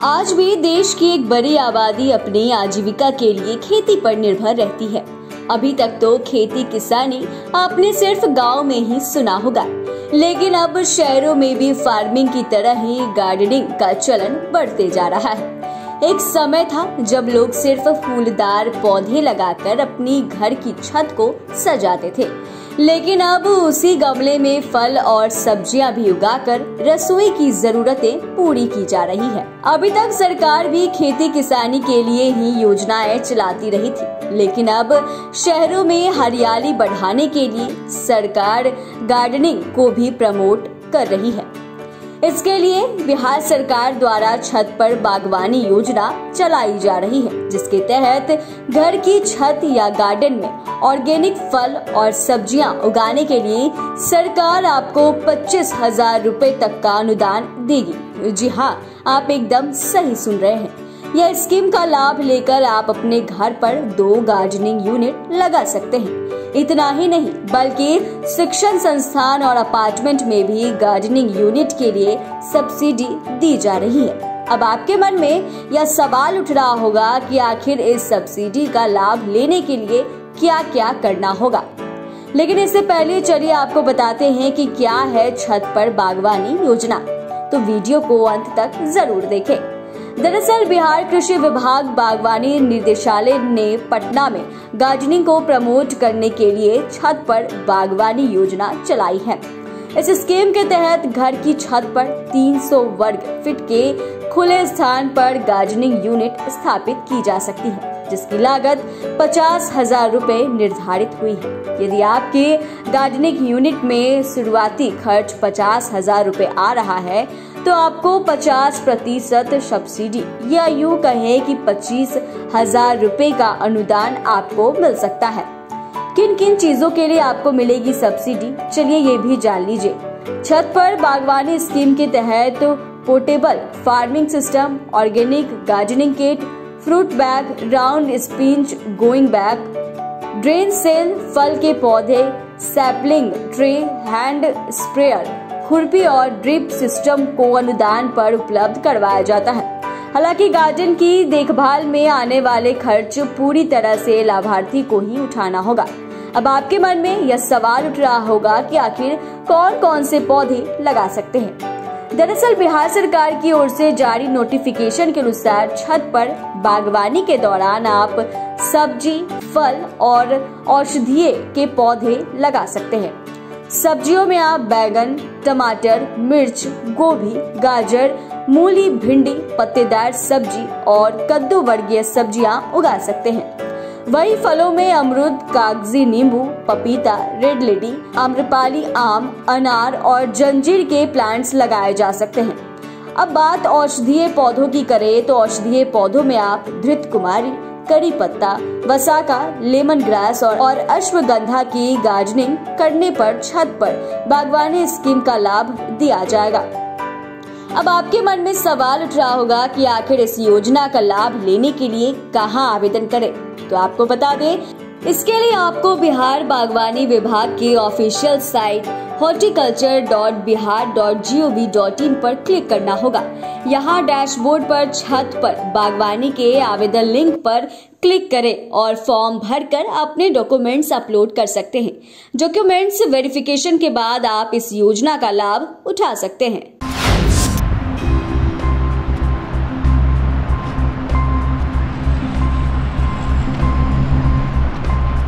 आज भी देश की एक बड़ी आबादी अपनी आजीविका के लिए खेती पर निर्भर रहती है। अभी तक तो खेती किसानी आपने सिर्फ गांव में ही सुना होगा, लेकिन अब शहरों में भी फार्मिंग की तरह ही गार्डनिंग का चलन बढ़ते जा रहा है। एक समय था जब लोग सिर्फ फूलदार पौधे लगाकर अपनी घर की छत को सजाते थे, लेकिन अब उसी गमले में फल और सब्जियां भी उगाकर रसोई की जरूरतें पूरी की जा रही है। अभी तक सरकार भी खेती किसानी के लिए ही योजनाएं चलाती रही थी, लेकिन अब शहरों में हरियाली बढ़ाने के लिए सरकार गार्डनिंग को भी प्रमोट कर रही है। इसके लिए बिहार सरकार द्वारा छत पर बागवानी योजना चलाई जा रही है, जिसके तहत घर की छत या गार्डन में ऑर्गेनिक फल और सब्जियां उगाने के लिए सरकार आपको 25,000 रुपए तक का अनुदान देगी। जी हाँ, आप एकदम सही सुन रहे हैं। यह स्कीम का लाभ लेकर आप अपने घर पर 2 गार्डनिंग यूनिट लगा सकते हैं। इतना ही नहीं, बल्कि शिक्षण संस्थान और अपार्टमेंट में भी गार्डनिंग यूनिट के लिए सब्सिडी दी जा रही है। अब आपके मन में यह सवाल उठ रहा होगा कि आखिर इस सब्सिडी का लाभ लेने के लिए क्या क्या करना होगा, लेकिन इससे पहले चलिए आपको बताते हैं कि क्या है छत पर बागवानी योजना। तो वीडियो को अंत तक जरूर देखें। दरअसल बिहार कृषि विभाग बागवानी निर्देशालय ने पटना में गार्डनिंग को प्रमोट करने के लिए छत पर बागवानी योजना चलाई है। इस स्कीम के तहत घर की छत पर 300 वर्ग फीट के खुले स्थान पर गार्डनिंग यूनिट स्थापित की जा सकती है, जिसकी लागत 50,000 रुपए निर्धारित हुई है। यदि आपके गार्डनिंग यूनिट में शुरुआती खर्च 50,000 रुपए आ रहा है, तो आपको 50% सब्सिडी या यूं कहें कि 25,000 रुपए का अनुदान आपको मिल सकता है। किन किन चीजों के लिए आपको मिलेगी सब्सिडी, चलिए ये भी जान लीजिए। छत पर बागवानी स्कीम के तहत portable farming system, organic gardening kit, fruit bag, round spinach growing bag, drain cell, फल के पौधे, सैपलिंग ट्रे, हैंड स्प्रेयर, खुरपी और ड्रिप सिस्टम को अनुदान पर उपलब्ध करवाया जाता है। हालांकि गार्डन की देखभाल में आने वाले खर्च पूरी तरह से लाभार्थी को ही उठाना होगा। अब आपके मन में यह सवाल उठ रहा होगा कि आखिर कौन कौन से पौधे लगा सकते हैं। दरअसल बिहार सरकार की ओर से जारी नोटिफिकेशन के अनुसार छत पर बागवानी के दौरान आप सब्जी, फल और औषधीय के पौधे लगा सकते हैं। सब्जियों में आप बैगन, टमाटर, मिर्च, गोभी, गाजर, मूली, भिंडी, पत्तेदार सब्जी और कद्दू वर्गीय सब्जियां उगा सकते हैं। वही फलों में अमरूद, कागजी नींबू, पपीता, रेड लेडी, आम्रपाली आम, अनार और जंजीर के प्लांट्स लगाए जा सकते हैं। अब बात औषधीय पौधों की करें तो औषधीय पौधों में आप धृत कुमारी, करी पत्ता, वसाका, लेमन ग्रास और अश्वगंधा की गार्डनिंग करने पर छत पर बागवानी स्कीम का लाभ दिया जाएगा। अब आपके मन में सवाल उठ रहा होगा कि आखिर इस योजना का लाभ लेने के लिए कहां आवेदन करें। तो आपको बता दें, इसके लिए आपको बिहार बागवानी विभाग की ऑफिशियल साइट horticulture.bihar.gov.in पर क्लिक करना होगा। यहाँ डैशबोर्ड पर छत पर बागवानी के आवेदन लिंक पर क्लिक करें और फॉर्म भरकर अपने डॉक्यूमेंट्स अपलोड कर सकते हैं। डॉक्यूमेंट्स वेरिफिकेशन के बाद आप इस योजना का लाभ उठा सकते हैं।